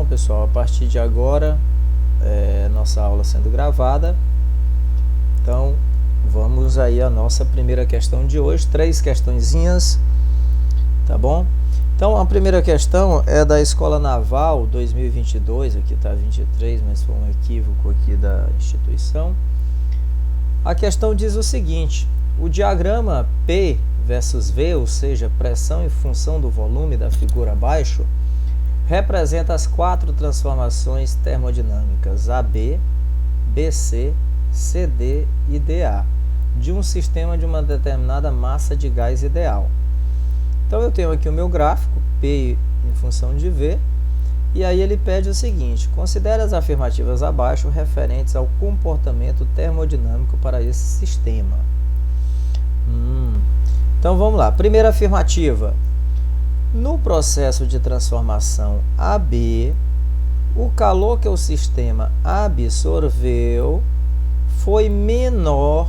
Então, pessoal, a partir de agora, nossa aula sendo gravada. Então, vamos aí à nossa primeira questão de hoje, 3 questõezinhas, tá bom? Então, a primeira questão é da Escola Naval 2022, aqui está 23, mas foi um equívoco aqui da instituição. A questão diz o seguinte: o diagrama P versus V, ou seja, pressão em função do volume da figura abaixo, representa as 4 transformações termodinâmicas AB, BC, CD e DA de um sistema de uma determinada massa de gás ideal. Então eu tenho aqui o meu gráfico, P em função de V, e aí ele pede o seguinte: considere as afirmativas abaixo referentes ao comportamento termodinâmico para esse sistema. Então vamos lá. Primeira afirmativa: no processo de transformação AB, o calor que o sistema absorveu foi menor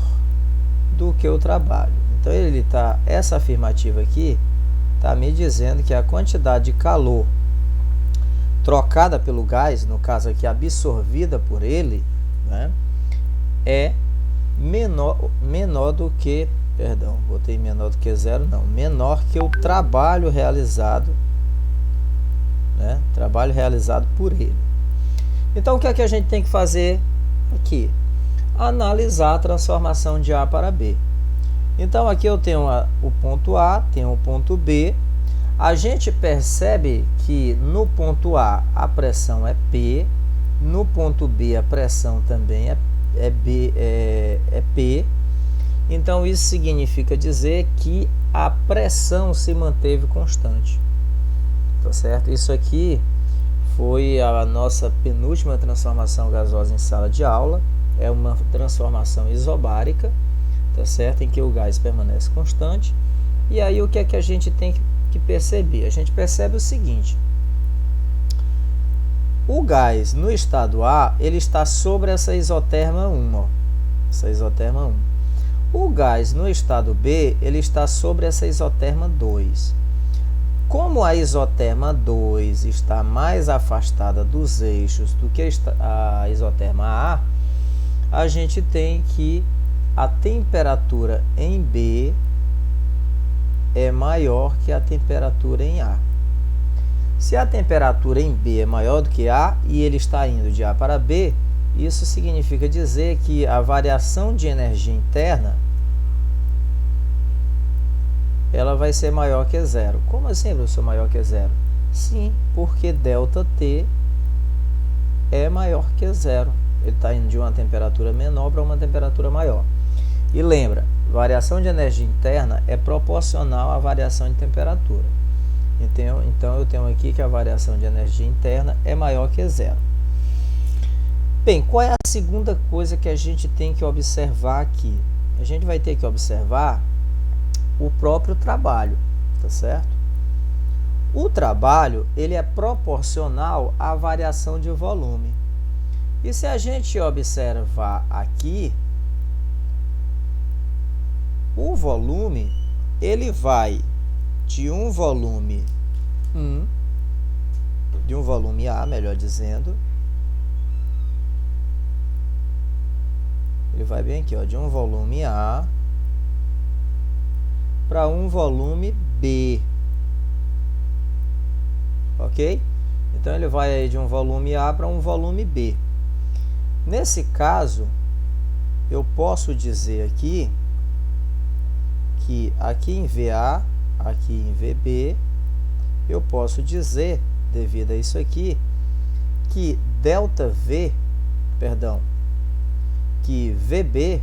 do que o trabalho. Então essa afirmativa aqui está me dizendo que a quantidade de calor trocada pelo gás, no caso aqui absorvida por ele, né, é menor do que, perdão, botei menor do que zero, não, menor que o trabalho realizado, né, trabalho realizado por ele. Então o que é que a gente tem que fazer aqui? Analisar a transformação de A para B. Então aqui eu tenho o ponto A, tenho o ponto B. A gente percebe que no ponto A a pressão é P, no ponto B a pressão também é P. Então isso significa dizer que a pressão se manteve constante. Tá certo? Isso aqui foi a nossa penúltima transformação gasosa em sala de aula. É uma transformação isobárica, tá certo? Em que o gás permanece constante. E aí o que é que a gente tem que perceber? A gente percebe o seguinte: o gás no estado A, ele está sobre essa isoterma 1, ó, essa isoterma 1. O gás no estado B, ele está sobre essa isoterma 2. Como a isoterma 2 está mais afastada dos eixos do que a isoterma A gente tem que a temperatura em B é maior que a temperatura em A. Se a temperatura em B é maior do que A e ele está indo de A para B, isso significa dizer que a variação de energia interna ela vai ser maior que zero. Como assim, professor, maior que zero? Sim, porque ΔT é maior que zero. Ele está indo de uma temperatura menor para uma temperatura maior. E lembra, variação de energia interna é proporcional à variação de temperatura. Então eu tenho aqui que a variação de energia interna é maior que zero. Bem, qual é a segunda coisa que a gente tem que observar aqui? A gente vai ter que observar o próprio trabalho, tá certo? O trabalho, ele é proporcional à variação de volume. E se a gente observar aqui, o volume, ele vai de um volume A, melhor dizendo, ele vai bem aqui, ó, de um volume A para um volume B, ok? Então ele vai aí de um volume A para um volume B. Nesse caso, eu posso dizer aqui que aqui em VA, aqui em VB, eu posso dizer, devido a isso aqui, que que VB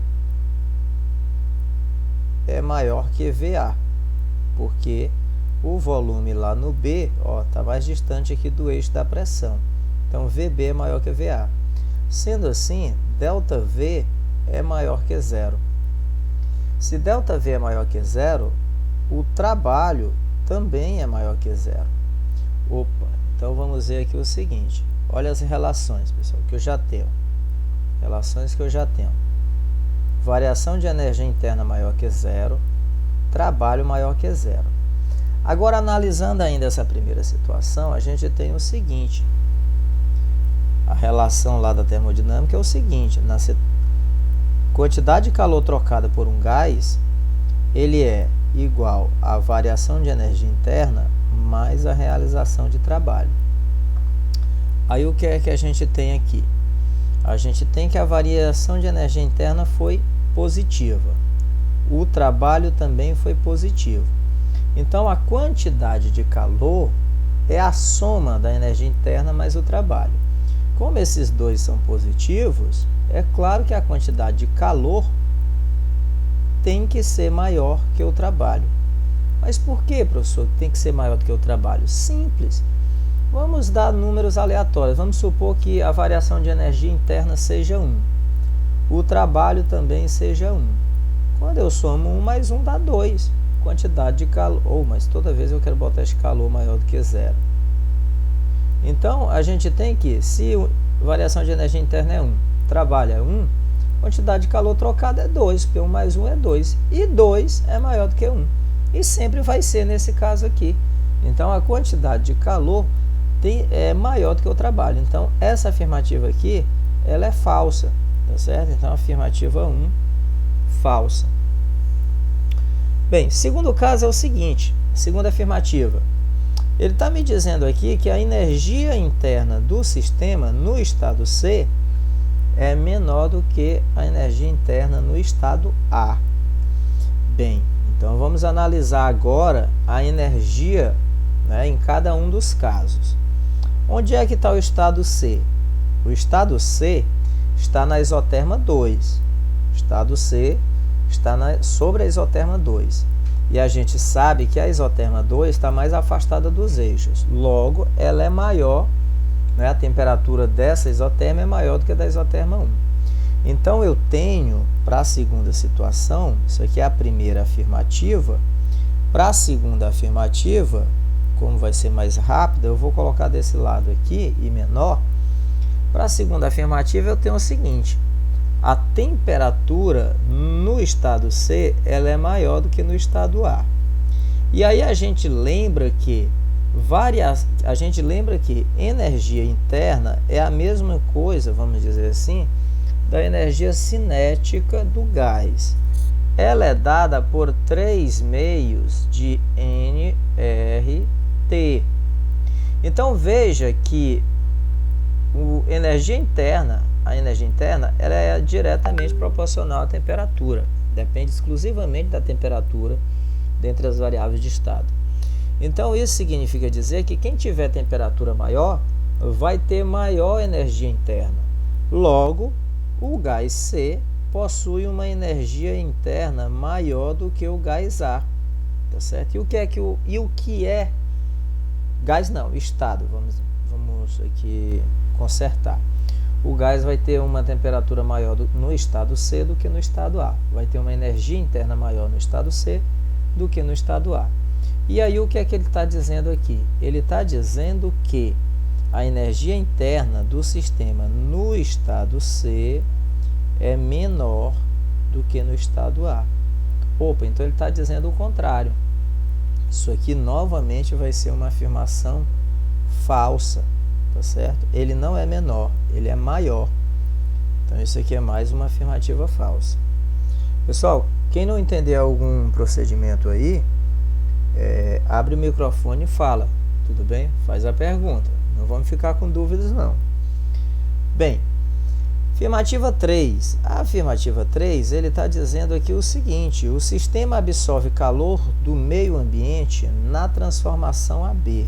é maior que VA, porque o volume lá no B está mais distante aqui do eixo da pressão. Então VB é maior que VA. Sendo assim, ΔV é maior que zero. Se ΔV é maior que zero, o trabalho também é maior que zero. Então vamos ver aqui o seguinte. Olha as relações, pessoal, que eu já tenho. Relações que eu já tenho. Variação de energia interna maior que zero, trabalho maior que zero. Agora, analisando ainda essa primeira situação, a gente tem o seguinte: A relação lá da termodinâmica é o seguinte: na quantidade de calor trocada por um gás, ele é igual à variação de energia interna mais a realização de trabalho. Aí o que é que a gente tem aqui? A gente tem que a variação de energia interna foi positiva. O trabalho também foi positivo. Então, a quantidade de calor é a soma da energia interna mais o trabalho. Como esses dois são positivos, é claro que a quantidade de calor tem que ser maior que o trabalho. Mas por que, professor, tem que ser maior do que o trabalho? Simples. Vamos dar números aleatórios. Vamos supor que a variação de energia interna seja 1. O trabalho também seja 1. Quando eu somo 1 mais 1 dá 2. Quantidade de calor. Mas toda vez eu quero botar esse calor maior do que 0. Então, a gente tem que, se a variação de energia interna é 1, trabalho é 1, quantidade de calor trocada é 2, porque 1 mais 1 é 2. E 2 é maior do que 1. E sempre vai ser nesse caso aqui. Então, a quantidade de calor é maior do que o trabalho. Então, essa afirmativa aqui, ela é falsa, tá certo? Então, afirmativa 1, falsa. Bem, segundo caso é o seguinte, segunda afirmativa. Ele está me dizendo aqui que a energia interna do sistema no estado C é menor do que a energia interna no estado A. Bem, então vamos analisar agora a energia, né, em cada um dos casos. Onde é que está o estado C? O estado C está na isoterma 2. O estado C está sobre a isoterma 2. E a gente sabe que a isoterma 2 está mais afastada dos eixos. Logo, ela é maior, né, a temperatura dessa isoterma é maior do que a da isoterma 1. Então, eu tenho, para a segunda situação, isso aqui é a primeira afirmativa. Para a segunda afirmativa, como vai ser mais rápida, eu vou colocar desse lado aqui, e menor. Para a segunda afirmativa, eu tenho o seguinte: a temperatura no estado C ela é maior do que no estado A. E aí a gente lembra que energia interna é a mesma coisa, vamos dizer assim, da energia cinética do gás. Ela é dada por 3 meios de nRT. Então veja que a energia interna ela é diretamente proporcional à temperatura. Depende exclusivamente da temperatura dentre as variáveis de estado. Então, isso significa dizer que quem tiver temperatura maior vai ter maior energia interna. Logo, o gás C possui uma energia interna maior do que o gás A. Tá certo? E o que é gás não, estado. Vamos aqui consertar. O gás vai ter uma temperatura maior no estado C do que no estado A. Vai ter uma energia interna maior no estado C do que no estado A. E aí o que é que ele está dizendo aqui? Ele está dizendo que a energia interna do sistema no estado C é menor do que no estado A. Opa, então ele está dizendo o contrário. Isso aqui novamente vai ser uma afirmação falsa. Tá certo? Ele não é menor, ele é maior. Então, isso aqui é mais uma afirmativa falsa. Pessoal, quem não entender algum procedimento aí, abre o microfone e fala. Tudo bem? Faz a pergunta. Não vamos ficar com dúvidas, não. Bem, afirmativa 3. A afirmativa 3, ele está dizendo aqui o seguinte: o sistema absorve calor do meio ambiente na transformação AB.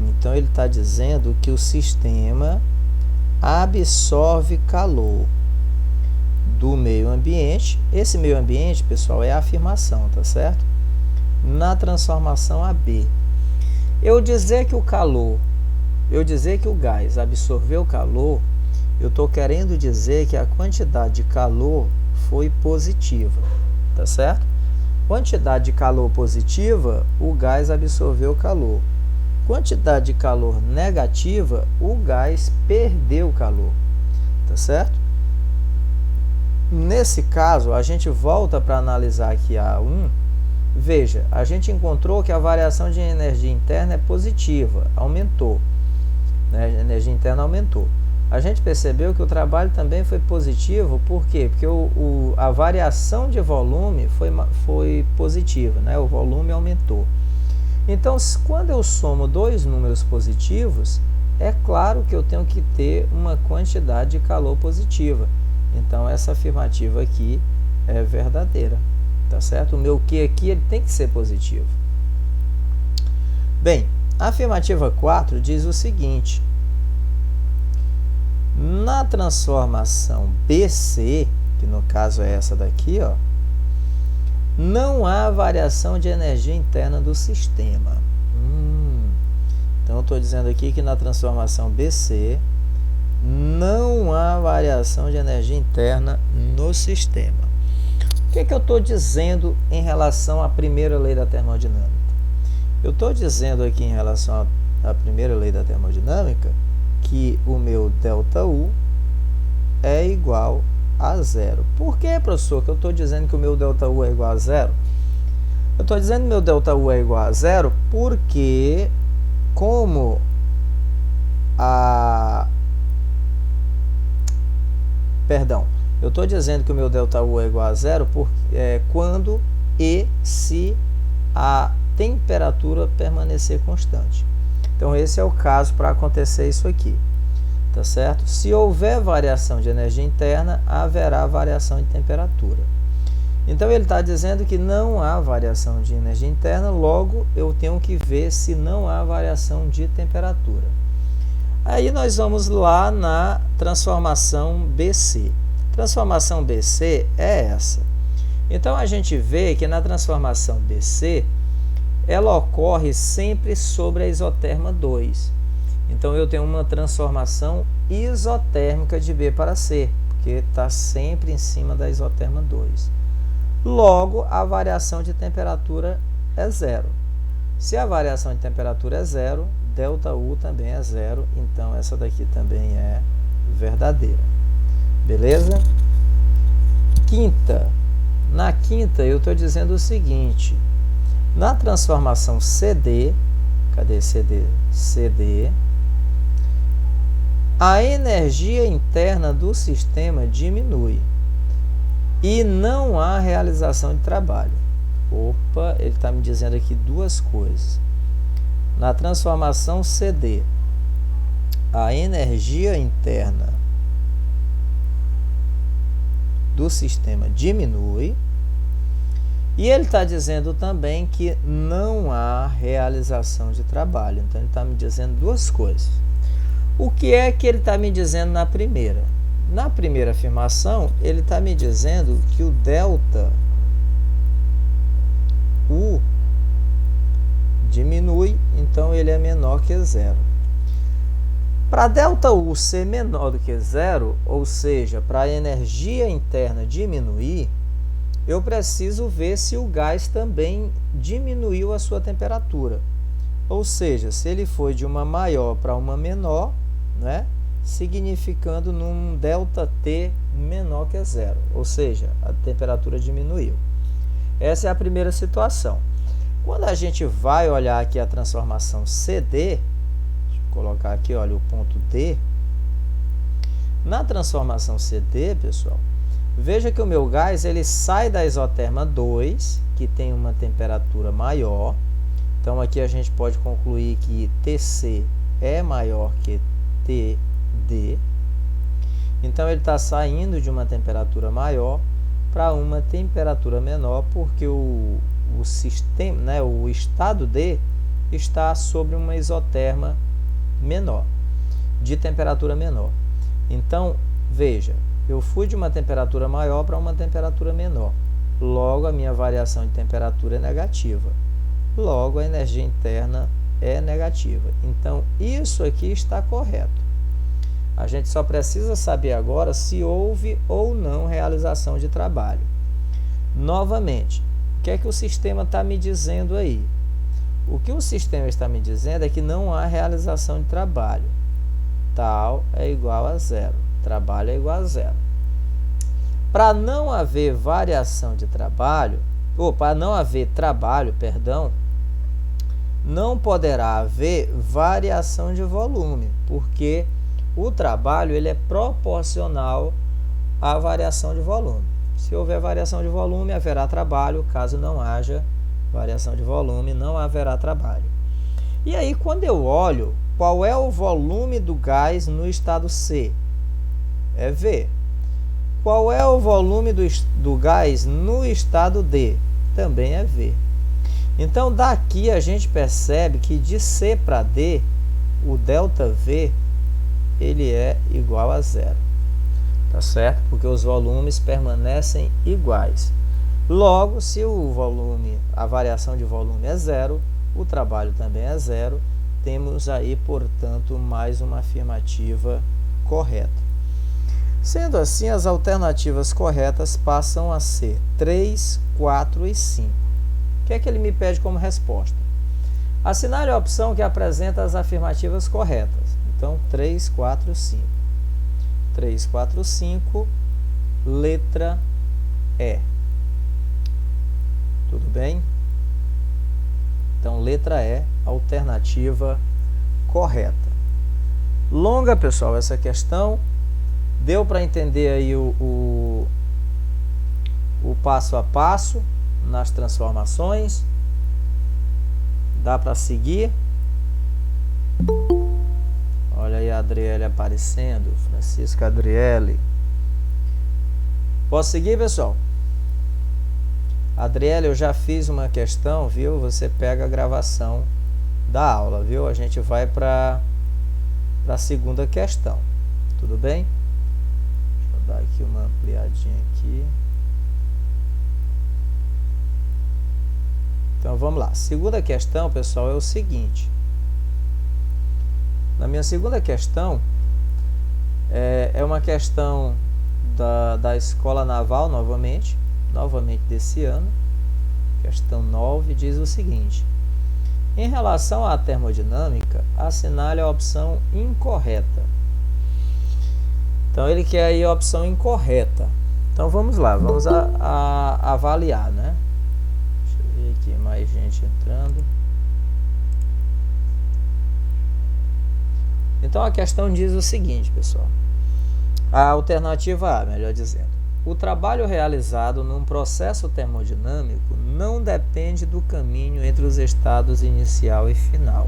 Então, ele está dizendo que o sistema absorve calor do meio ambiente. Esse meio ambiente, pessoal, é a afirmação, tá certo? Na transformação AB. Eu dizer que o gás absorveu calor, eu estou querendo dizer que a quantidade de calor foi positiva, tá certo? Quantidade de calor positiva, o gás absorveu calor. Quantidade de calor negativa, o gás perdeu calor, tá certo? Nesse caso, a gente volta para analisar aqui a 1. Veja, a gente encontrou que a variação de energia interna é positiva, aumentou. Né? A energia energia interna aumentou. A gente percebeu que o trabalho também foi positivo, por quê? Porque a variação de volume foi positiva, né? O volume aumentou. Então, quando eu somo dois números positivos, é claro que eu tenho que ter uma quantidade de calor positiva. Então, essa afirmativa aqui é verdadeira, tá certo? O meu Q aqui ele tem que ser positivo. Bem, a afirmativa 4 diz o seguinte: na transformação BC, que no caso é essa daqui, ó, não há variação de energia interna do sistema. Então, eu estou dizendo aqui que na transformação BC não há variação de energia interna no sistema. O que eu estou dizendo em relação à primeira lei da termodinâmica? Eu estou dizendo aqui em relação à primeira lei da termodinâmica que o meu ΔU é igual a zero. Por que, professor, que eu estou dizendo que o meu ΔU é igual a zero? Eu estou dizendo que meu ΔU é igual a zero porque, como eu estou dizendo que o meu ΔU é igual a zero quando e se a temperatura permanecer constante. Então, esse é o caso para acontecer isso aqui, tá certo? Se houver variação de energia interna, haverá variação de temperatura. Então, ele está dizendo que não há variação de energia interna, logo, eu tenho que ver se não há variação de temperatura. Aí, nós vamos lá na transformação BC. Transformação BC é essa. Então, a gente vê que na transformação BC, ela ocorre sempre sobre a isoterma 2. Então, eu tenho uma transformação isotérmica de B para C, porque está sempre em cima da isoterma 2. Logo, a variação de temperatura é zero. Se a variação de temperatura é zero, ΔU também é zero, então essa daqui também é verdadeira. Beleza? Quinta. Na quinta, eu estou dizendo o seguinte: na transformação CD, cadê CD? CD, a energia interna do sistema diminui e não há realização de trabalho. Opa, ele está me dizendo aqui duas coisas. Na transformação CD, a energia interna do sistema diminui. E ele está dizendo também que não há realização de trabalho. Então, ele está me dizendo duas coisas. O que é que ele está me dizendo na primeira? Na primeira afirmação, ele está me dizendo que o ΔU diminui, então ele é menor que zero. Para ΔU ser menor do que zero, ou seja, para a energia interna diminuir, eu preciso ver se o gás também diminuiu a sua temperatura. Ou seja, se ele foi de uma maior para uma menor, né, significando num ΔT menor que zero. Ou seja, a temperatura diminuiu. Essa é a primeira situação. Quando a gente vai olhar aqui a transformação CD, deixa eu colocar aqui, olha, o ponto D. Na transformação CD, pessoal, veja que o meu gás ele sai da isoterma 2, que tem uma temperatura maior. Então, aqui a gente pode concluir que TC é maior que TD. Então, ele está saindo de uma temperatura maior para uma temperatura menor, porque o sistema, né, o estado D está sobre uma isoterma menor, de temperatura menor. Então, veja, eu fui de uma temperatura maior para uma temperatura menor. Logo, a minha variação de temperatura é negativa. Logo, a energia interna é negativa. Então, isso aqui está correto. A gente só precisa saber agora se houve ou não realização de trabalho. Novamente, o que é que o sistema está me dizendo aí? O que o sistema está me dizendo é que não há realização de trabalho. Tal é igual a zero. Trabalho é igual a zero. Para não haver variação de trabalho, ou para não haver trabalho, perdão, não poderá haver variação de volume, porque o trabalho ele é proporcional à variação de volume. Se houver variação de volume, haverá trabalho. Caso não haja variação de volume, não haverá trabalho. E aí, quando eu olho qual é o volume do gás no estado C, é V. Qual é o volume do gás no estado D? Também é V. Então, daqui a gente percebe que de C para D, o ΔV ele é igual a zero. Tá certo? Porque os volumes permanecem iguais. Logo, se o volume, a variação de volume é zero, o trabalho também é zero. Temos aí, portanto, mais uma afirmativa correta. Sendo assim, as alternativas corretas passam a ser 3, 4 e 5. O que é que ele me pede como resposta? Assinale a opção que apresenta as afirmativas corretas. Então, 3, 4 e 5. 3, 4, 5, letra E. Tudo bem? Então, letra E, alternativa correta. Longa, pessoal, essa questão. Deu para entender aí o passo a passo nas transformações? Dá para seguir? Olha aí a Adriele aparecendo, Francisca Adriele. Posso seguir, pessoal? Adriele, eu já fiz uma questão, viu? Você pega a gravação da aula, viu? A gente vai para a segunda questão. Tudo bem? Deixa eu dar aqui uma ampliadinha aqui. Então vamos lá. Segunda questão, pessoal, é o seguinte. Na minha segunda questão, é uma questão da Escola Naval, novamente desse ano. Questão 9 diz o seguinte: em relação à termodinâmica, assinale a opção incorreta. Então ele quer aí a opção incorreta. Então vamos lá, vamos avaliar, né? Deixa eu ver aqui mais gente entrando. Então a questão diz o seguinte, pessoal. A alternativa A, melhor dizendo. O trabalho realizado num processo termodinâmico não depende do caminho entre os estados inicial e final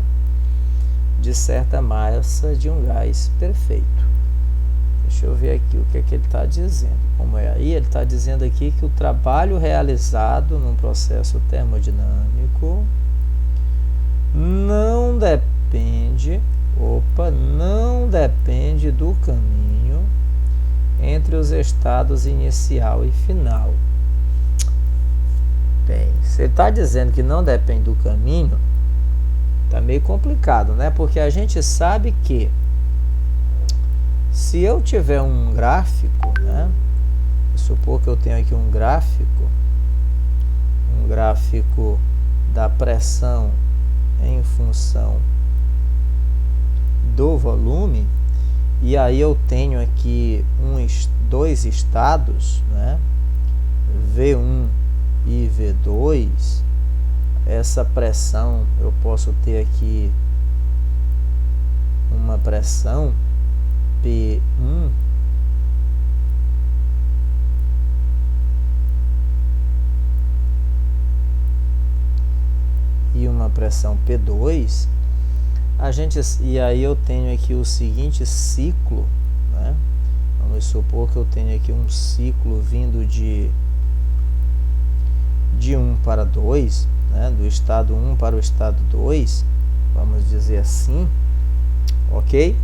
de certa massa de um gás perfeito. Deixa eu ver aqui o que é que ele está dizendo. Como é aí? Ele está dizendo aqui que o trabalho realizado num processo termodinâmico não depende do caminho entre os estados inicial e final. Bem, se ele está dizendo que não depende do caminho, está meio complicado, né? Porque a gente sabe que se eu tiver um gráfico, né? Vou supor que eu tenho aqui um gráfico da pressão em função do volume, e aí eu tenho aqui dois estados, né? V1 e V2. Essa pressão, eu posso ter aqui uma pressão P1 e uma pressão P2. E aí eu tenho aqui o seguinte ciclo, né? Vamos supor que eu tenho aqui um ciclo vindo de 1 para 2, né? Do estado 1 para o estado 2, vamos dizer assim, ok?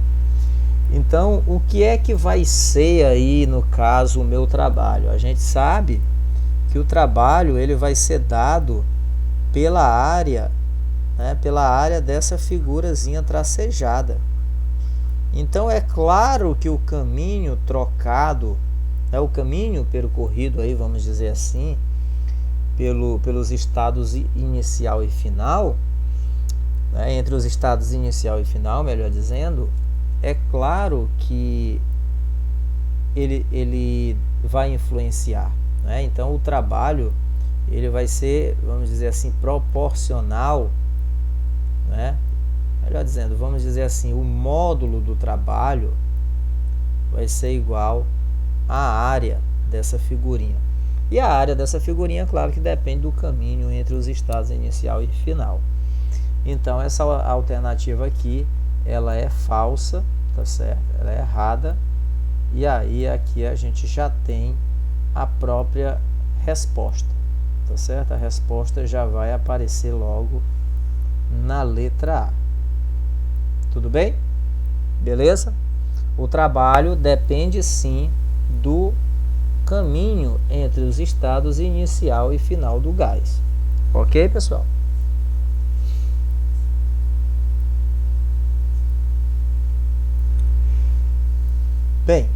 Então, o que é que vai ser aí, no caso, o meu trabalho? A gente sabe que o trabalho ele vai ser dado pela área, né, pela área dessa figurazinha tracejada. Então é claro que o caminho trocado, né, o caminho percorrido aí, vamos dizer assim, pelos estados inicial e final, né, entre os estados inicial e final, melhor dizendo, é claro que ele vai influenciar, né? Então o trabalho ele vai ser, vamos dizer assim, proporcional né? Melhor dizendo, vamos dizer assim, o módulo do trabalho vai ser igual à área dessa figurinha. E a área dessa figurinha, claro que depende do caminho entre os estados inicial e final. Então, essa alternativa aqui, ela é falsa, tá certo? Ela é errada. E aí, aqui a gente já tem a própria resposta, tá certo? A resposta já vai aparecer logo na letra A. Tudo bem? Beleza? O trabalho depende sim do caminho entre os estados inicial e final do gás. Ok, pessoal? Bem,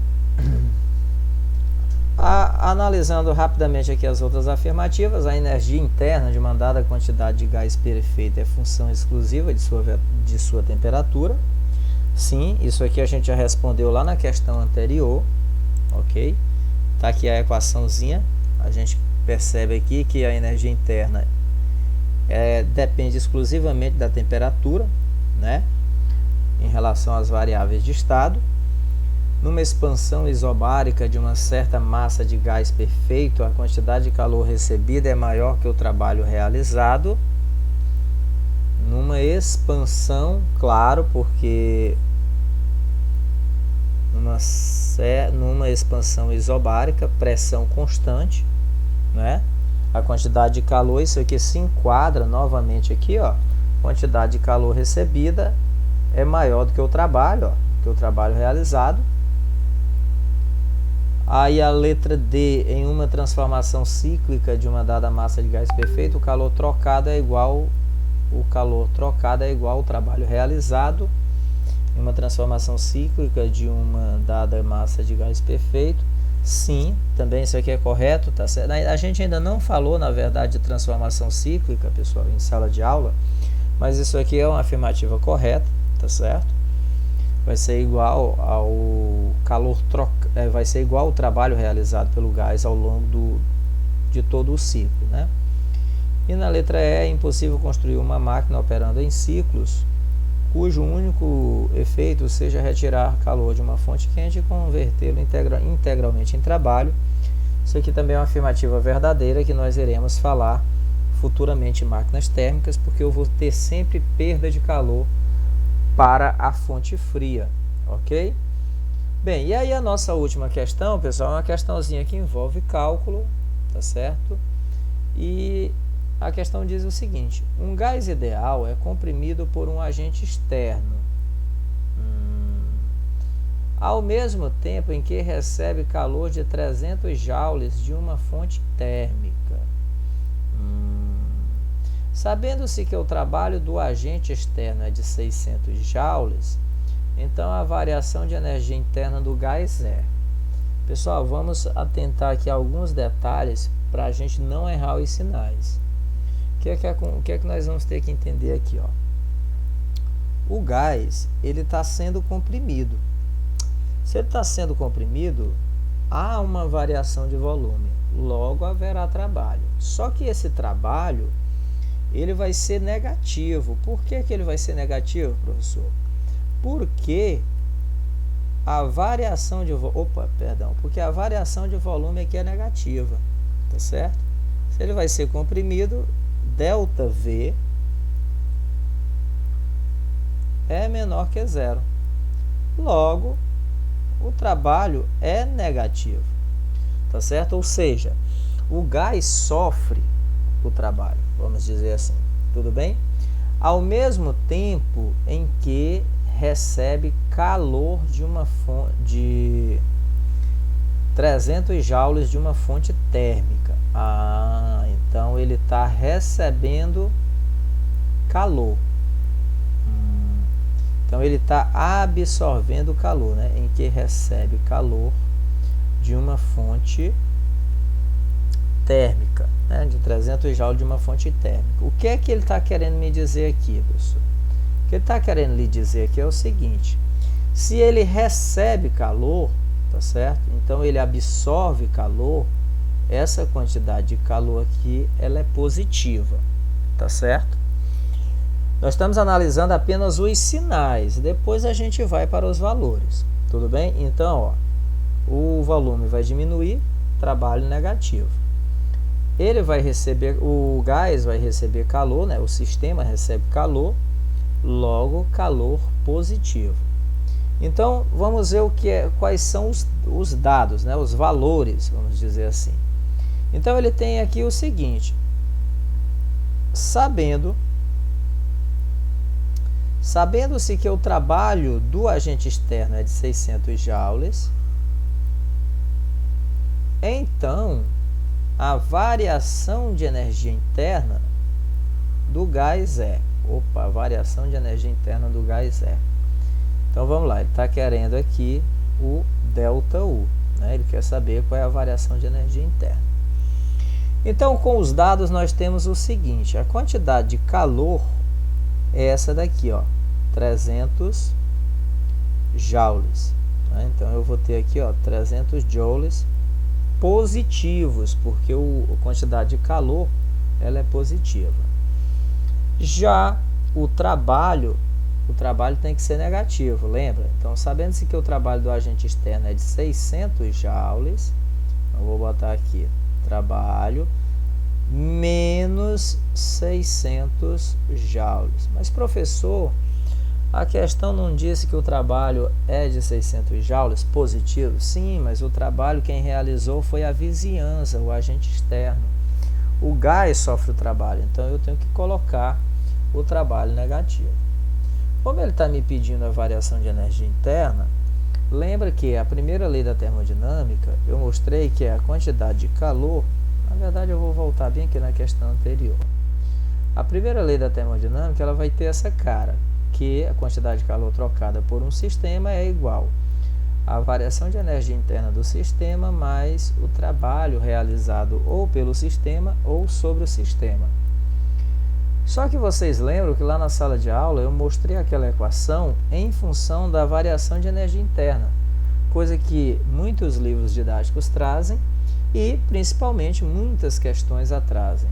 analisando rapidamente aqui as outras afirmativas, a energia interna de uma dada quantidade de gás perfeito é função exclusiva de sua temperatura. Sim, isso aqui a gente já respondeu lá na questão anterior, ok? Tá aqui a equaçãozinha, a gente percebe aqui que a energia interna depende exclusivamente da temperatura, né? Em relação às variáveis de estado. Numa expansão isobárica de uma certa massa de gás perfeito, a quantidade de calor recebida é maior que o trabalho realizado. Numa expansão, claro, porque numa expansão isobárica, pressão constante, né? A quantidade de calor, isso aqui se enquadra novamente aqui, ó. Quantidade de calor recebida é maior do que o trabalho, ó, que o trabalho realizado. Aí a letra D, em uma transformação cíclica de uma dada massa de gás perfeito, o calor trocado é igual ao trabalho realizado. Em uma transformação cíclica de uma dada massa de gás perfeito, sim, também isso aqui é correto, tá certo? A gente ainda não falou, na verdade, de transformação cíclica, pessoal, em sala de aula, mas isso aqui é uma afirmativa correta, tá certo? Vai ser igual ao vai ser igual ao trabalho realizado pelo gás ao longo de todo o ciclo, né? E na letra E, é impossível construir uma máquina operando em ciclos cujo único efeito seja retirar calor de uma fonte quente e convertê-lo integralmente em trabalho. Isso aqui também é uma afirmativa verdadeira que nós iremos falar futuramente em máquinas térmicas, porque eu vou ter sempre perda de calor para a fonte fria, ok? Bem, e aí a nossa última questão, pessoal, é uma questãozinha que envolve cálculo, tá certo? E a questão diz o seguinte: um gás ideal é comprimido por um agente externo, ao mesmo tempo em que recebe calor de 300 joules de uma fonte térmica. Sabendo-se que o trabalho do agente externo é de 600 joules, então a variação de energia interna do gás é... Pessoal, vamos atentar aqui a alguns detalhes para a gente não errar os sinais. O que é que nós vamos ter que entender aqui, ó? O gás, ele está sendo comprimido. Se ele está sendo comprimido, há uma variação de volume, logo haverá trabalho. Só que esse trabalho, ele vai ser negativo. Por que ele vai ser negativo, professor? Porque a variação de porque a variação de volume aqui é negativa, tá certo? Se ele vai ser comprimido, ΔV é menor que zero. Logo, o trabalho é negativo, tá certo? Ou seja, o gás sofre o trabalho, vamos dizer assim, tudo bem? Ao mesmo tempo em que recebe calor de uma fonte de 300 joules de uma fonte térmica. Então ele está recebendo calor. Então ele está absorvendo calor, né? Em que recebe calor de uma fonte térmica, né? De 300 joules de uma fonte térmica. O que é que ele está querendo me dizer aqui, professor? O que ele está querendo lhe dizer aqui é o seguinte: se ele recebe calor, tá certo? Então ele absorve calor, essa quantidade de calor aqui, ela é positiva, tá certo? Nós estamos analisando apenas os sinais, depois a gente vai para os valores, tudo bem? Então, ó, o volume vai diminuir, trabalho negativo. Ele vai receber, o gás vai receber calor, né? O sistema recebe calor, logo calor positivo. Então, vamos ver quais são os dados, né? Os valores, vamos dizer assim. Então, ele tem aqui o seguinte, sabendo-se que o trabalho do agente externo é de 600 joules, então a variação de energia interna do gás é... a variação de energia interna do gás é... Então vamos lá, ele está querendo aqui o ΔU, né? Ele quer saber qual é a variação de energia interna. Então, com os dados nós temos o seguinte, a quantidade de calor é essa daqui, ó, 300 joules. Né? Então, eu vou ter aqui, ó, 300 joules positivos, porque a quantidade de calor ela é positiva. Já o trabalho tem que ser negativo, lembra? Então, sabendo-se que o trabalho do agente externo é de 600 joules, eu vou botar aqui, trabalho menos 600 joules. Mas, professor, a questão não disse que o trabalho é de 600 joules positivo? Sim, mas o trabalho quem realizou foi a vizinhança, o agente externo. O gás sofre o trabalho, então eu tenho que colocar o trabalho negativo. Como ele está me pedindo a variação de energia interna, lembra que a primeira lei da termodinâmica, eu mostrei que é a quantidade de calor. Na verdade, eu vou voltar bem aqui na questão anterior. A primeira lei da termodinâmica, ela vai ter essa cara, que a quantidade de calor trocada por um sistema é igual à variação de energia interna do sistema mais o trabalho realizado ou pelo sistema ou sobre o sistema. Só que vocês lembram que lá na sala de aula eu mostrei aquela equação em função da variação de energia interna, coisa que muitos livros didáticos trazem e principalmente muitas questões a trazem.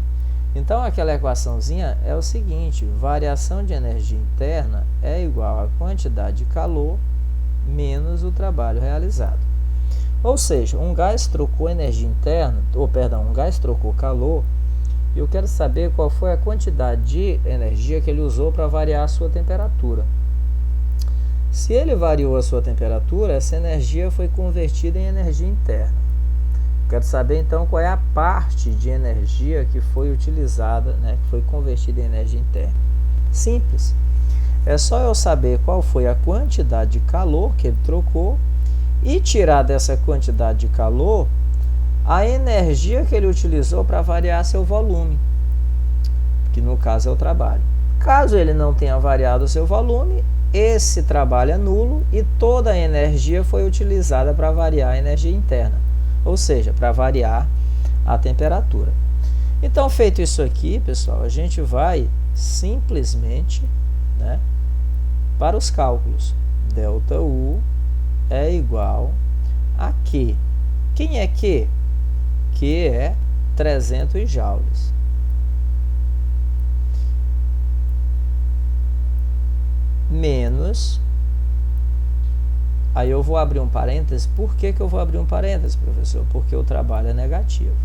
Então aquela equaçãozinha é o seguinte, variação de energia interna é igual à quantidade de calor menos o trabalho realizado. Ou seja, um gás trocou energia interna, um gás trocou calor, e eu quero saber qual foi a quantidade de energia que ele usou para variar a sua temperatura. Se ele variou a sua temperatura, essa energia foi convertida em energia interna. Eu quero saber então qual é a parte de energia que foi utilizada, né, que foi convertida em energia interna. Simples. É só eu saber qual foi a quantidade de calor que ele trocou e tirar dessa quantidade de calor a energia que ele utilizou para variar seu volume, que no caso é o trabalho. Caso ele não tenha variado o seu volume, esse trabalho é nulo e toda a energia foi utilizada para variar a energia interna, ou seja, para variar a temperatura. Então, feito isso aqui, pessoal, a gente vai simplesmente, né, para os cálculos. ΔU é igual a Q. Quem é Q? Q é 300 joules. Menos, aí eu vou abrir um parênteses. Por que eu vou abrir um parênteses, professor? Porque o trabalho é negativo.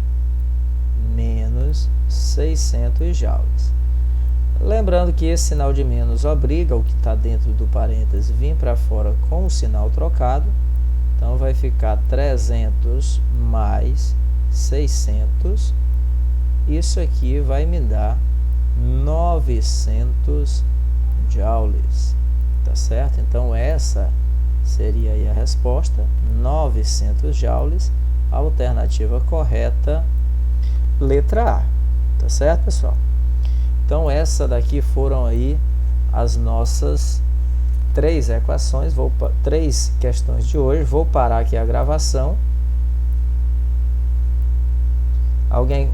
Menos 600 joules. Lembrando que esse sinal de menos obriga o que está dentro do parênteses vir para fora com o sinal trocado. Então, vai ficar 300 mais 600. Isso aqui vai me dar 900 joules. Tá certo? Então, essa seria aí a resposta, 900 joules, a alternativa correta, letra A. Tá certo, pessoal? Então, essa daqui foram aí as nossas 3 equações, 3 questões de hoje. Vou parar aqui a gravação. Alguém